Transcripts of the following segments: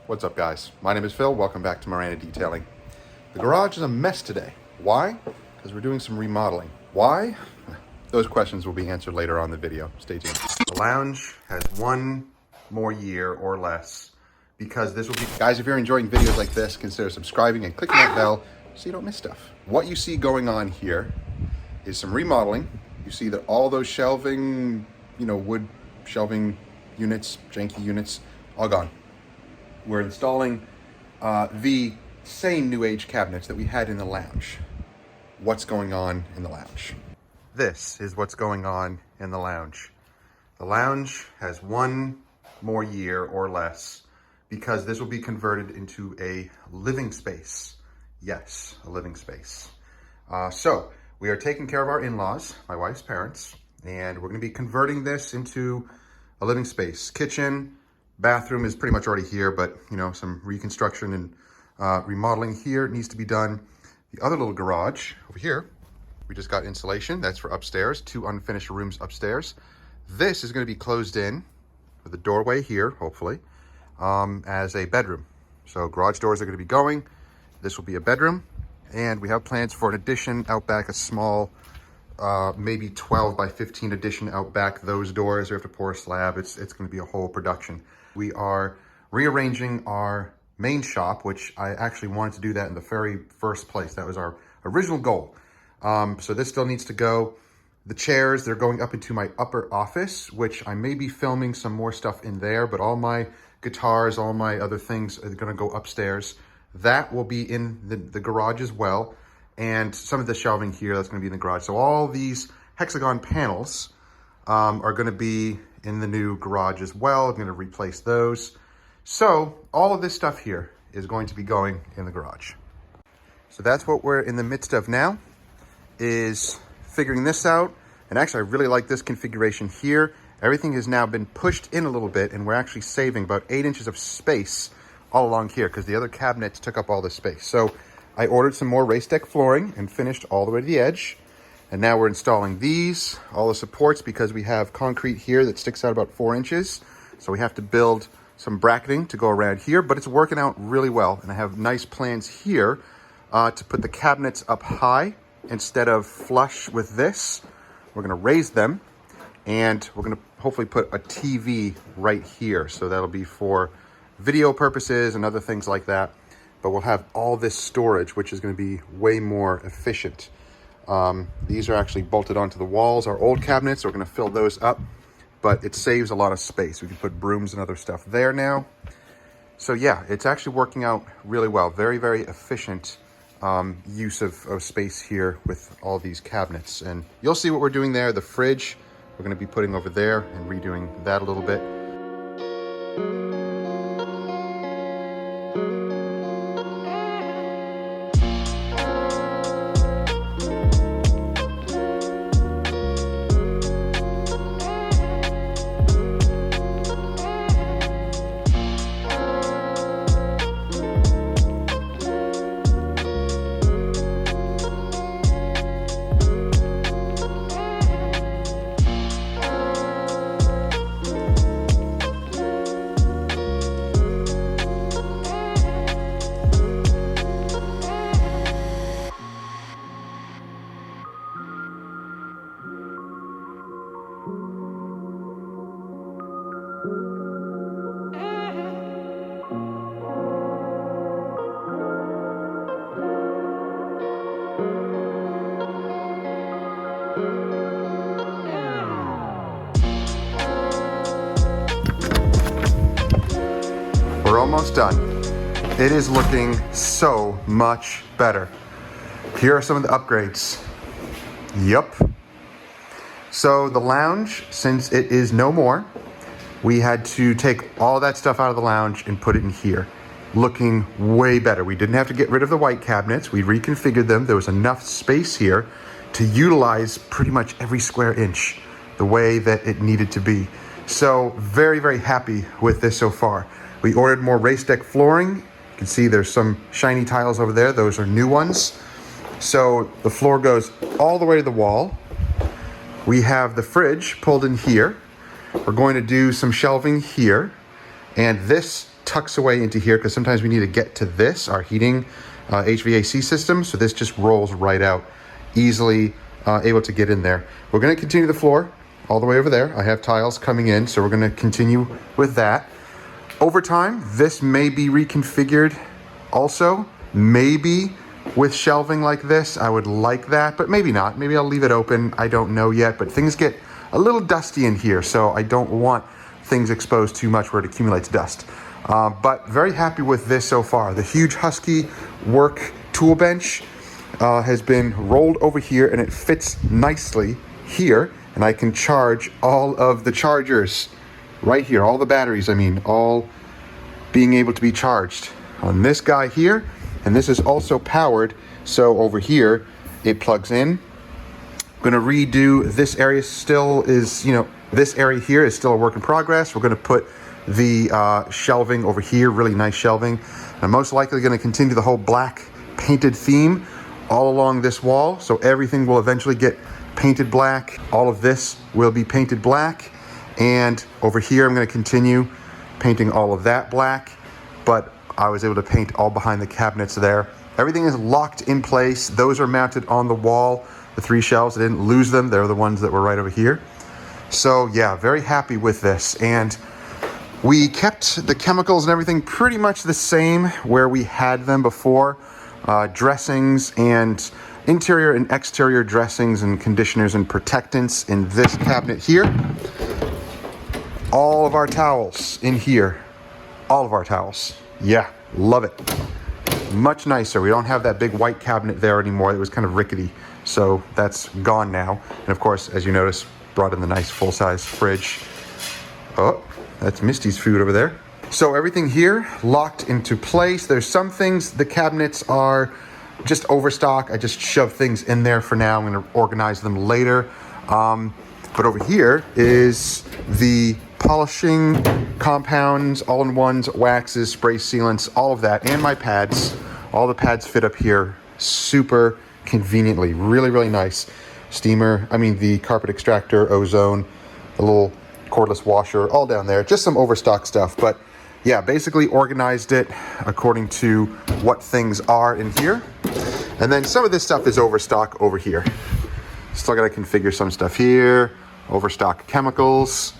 What's up, guys? My name is Phil. Welcome back to Miranda Detailing. The garage is a mess today. Why? Because we're doing some remodeling. Why? Those questions will be answered later on in the video. Stay tuned. The lounge has one more year or less because this will be... Guys, if you're enjoying videos like this, consider subscribing and clicking that bell so you don't miss stuff. What you see going on here is some remodeling. You see that all those shelving, wood shelving units, janky units, all gone. We're installing the same new age cabinets that we had in the lounge. What's going on in the lounge? This is what's going on in the lounge. The lounge has one more year or less because this will be converted into a living space. Yes, a living space. So we are taking care of our in-laws, my wife's parents, and we're going to be converting this into a living space. Kitchen, bathroom is pretty much already here, but some reconstruction and remodeling here needs to be done. The other little garage over here, we just got insulation. That's for upstairs, 2 unfinished rooms upstairs. This is going to be closed in with a doorway here, hopefully, as a bedroom. So garage doors are going to be going. This will be a bedroom, and we have plans for an addition out back, a small, maybe 12 by 15 addition out back. Those doors, we have to pour a slab. It's going to be a whole production. We are rearranging our main shop, which I actually wanted to do that in the very first place. That was our original goal. So this still needs to go. The chairs, they're going up into my upper office, which I may be filming some more stuff in there, but all my guitars, all my other things are going to go upstairs. That will be in the garage as well. And some of the shelving here, that's going to be in the garage. So all these hexagon panels are going to be in the new garage as well. I'm going to replace those. So all of this stuff here is going to be going in the garage. So that's what we're in the midst of now, is figuring this out. And actually, I really like this configuration here. Everything has now been pushed in a little bit, and we're actually saving about 8 inches of space all along here because the other cabinets took up all this space. So I ordered some more raised deck flooring and finished all the way to the edge. And now we're installing these, all the supports, because we have concrete here that sticks out about 4 inches. So we have to build some bracketing to go around here, but it's working out really well. And I have nice plans here to put the cabinets up high instead of flush with this. We're gonna raise them, and we're gonna hopefully put a TV right here. So that'll be for video purposes and other things like that. But we'll have all this storage, which is gonna be way more efficient. These are actually bolted onto the walls. Our old cabinets, we're gonna fill those up, but it saves a lot of space. We can put brooms and other stuff there now. So yeah, it's actually working out really well. Very, very efficient use of space here with all these cabinets. And you'll see what we're doing there. The fridge, we're gonna be putting over there and redoing that a little bit. We're almost done. It is looking so much better. Here are some of the upgrades. Yup. So the lounge, since it is no more, we had to take all that stuff out of the lounge and put it in here. Looking way better. We didn't have to get rid of the white cabinets. We reconfigured them. There was enough space here to utilize pretty much every square inch the way that it needed to be. So very, very happy with this so far. We ordered more raised deck flooring. You can see there's some shiny tiles over there. Those are new ones. So the floor goes all the way to the wall. We have the fridge pulled in here. We're going to do some shelving here. And this tucks away into here because sometimes we need to get to this, our heating HVAC system. So this just rolls right out, easily able to get in there. We're going to continue the floor all the way over there. I have tiles coming in, so we're going to continue with that. Over time, this may be reconfigured also, maybe with shelving like this. I would like that, but maybe not. Maybe I'll leave it open. I don't know yet, but things get a little dusty in here, so I don't want things exposed too much where it accumulates dust. But very happy with this so far. The huge Husky work tool bench has been rolled over here, and it fits nicely here, and I can charge all of the chargers right here, all the batteries, I mean, all being able to be charged on this guy here. And this is also powered, so over here it plugs in. I'm gonna redo this area. Still is, this area here is still a work in progress. We're gonna put the shelving over here, really nice shelving. I'm most likely gonna continue the whole black painted theme all along this wall, so everything will eventually get painted black. All of this will be painted black, and over here I'm gonna continue painting all of that black, but I was able to paint all behind the cabinets there. Everything is locked in place. Those are mounted on the wall. The 3 shelves, I didn't lose them. They're the ones that were right over here. So yeah, very happy with this. And we kept the chemicals and everything pretty much the same where we had them before. Dressings and interior and exterior dressings and conditioners and protectants in this cabinet here. All of our towels in here. All of our towels. Yeah, love it. Much nicer. We don't have that big white cabinet there anymore. It was kind of rickety, so that's gone now. And of course, as you notice, brought in the nice full-size fridge. Oh, that's Misty's food over there. So everything here locked into place. There's some things, the cabinets are just overstock. I just shove things in there for now. I'm going to organize them later. But over here is the polishing compounds, all-in-ones, waxes, spray sealants, all of that, and my pads. All the pads fit up here super conveniently. Really, really nice. The carpet extractor, ozone, a little cordless washer, all down there. Just some overstock stuff, but yeah, basically organized it according to what things are in here. And then some of this stuff is overstock over here. Still gotta configure some stuff here. Overstock chemicals.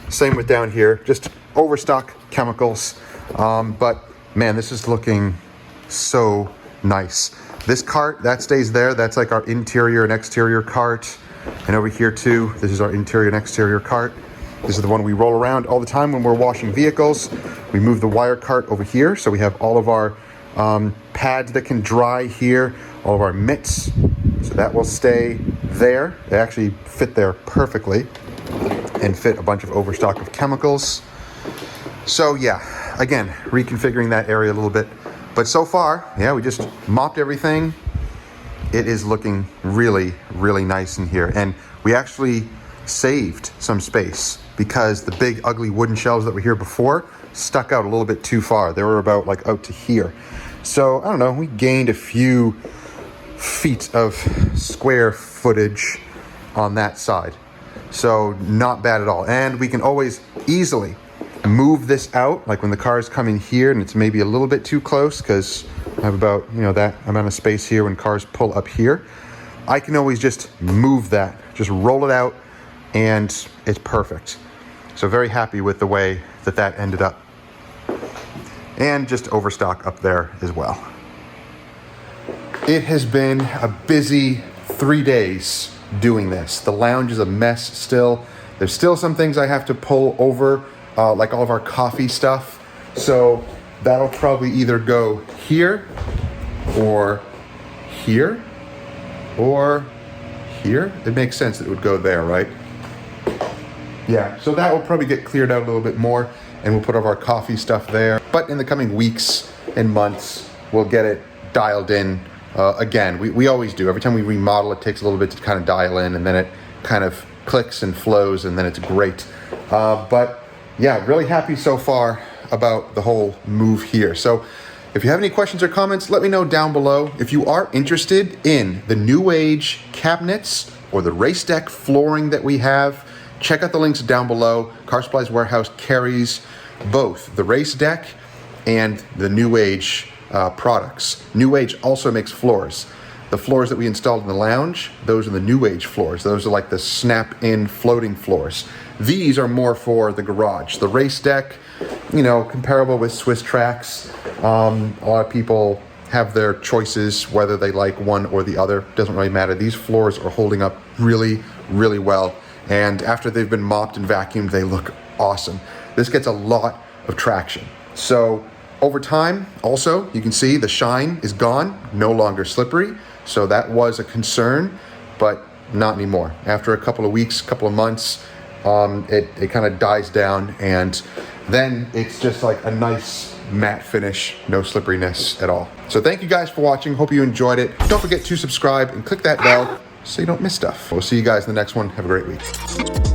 Same with down here, just overstock chemicals. But man, this is looking so nice. This cart, that stays there. That's like our interior and exterior cart. And over here too, this is our interior and exterior cart. This is the one we roll around all the time when we're washing vehicles. We move the wire cart over here, so we have all of our pads that can dry here, all of our mitts. So that will stay there. They actually fit there perfectly and fit a bunch of overstock of chemicals. So yeah, again, reconfiguring that area a little bit. But so far, yeah, we just mopped everything. It is looking really, really nice in here. And we actually saved some space because the big ugly wooden shelves that were here before stuck out a little bit too far. They were about like out to here. So I don't know, we gained a few feet of square footage on that side. So not bad at all. And we can always easily move this out, like when the cars come in here and it's maybe a little bit too close because I have about, that amount of space here when cars pull up here. I can always just move that, just roll it out, and it's perfect. So very happy with the way that that ended up. And just overstock up there as well. It has been a busy 3 days doing this. The lounge is a mess still. There's still some things I have to pull over, like all of our coffee stuff. So that'll probably either go here or here or here. It makes sense that it would go there, right? Yeah, so that will probably get cleared out a little bit more and we'll put all of our coffee stuff there. But in the coming weeks and months, we'll get it dialed in. Again, we always do. Every time we remodel, it takes a little bit to kind of dial in and then it kind of clicks and flows and then it's great. But yeah, really happy so far about the whole move here. So if you have any questions or comments, let me know down below. If you are interested in the new age cabinets or the race deck flooring that we have, check out the links down below. Car Supplies Warehouse carries both the race deck and the New Age products. New Age also makes floors. The floors that we installed in the lounge, those are the New Age floors. Those are like the snap-in floating floors. These are more for the garage. The race deck, you know, comparable with Swiss tracks. A lot of people have their choices, whether they like one or the other. Doesn't really matter. These floors are holding up really, really well. And after they've been mopped and vacuumed, they look awesome. This gets a lot of traction. So over time, also, you can see the shine is gone, no longer slippery. So that was a concern, but not anymore. After a couple of weeks, couple of months, it kind of dies down, and then it's just like a nice matte finish, no slipperiness at all. So thank you guys for watching. Hope you enjoyed it. Don't forget to subscribe and click that bell so you don't miss stuff. We'll see you guys in the next one. Have a great week.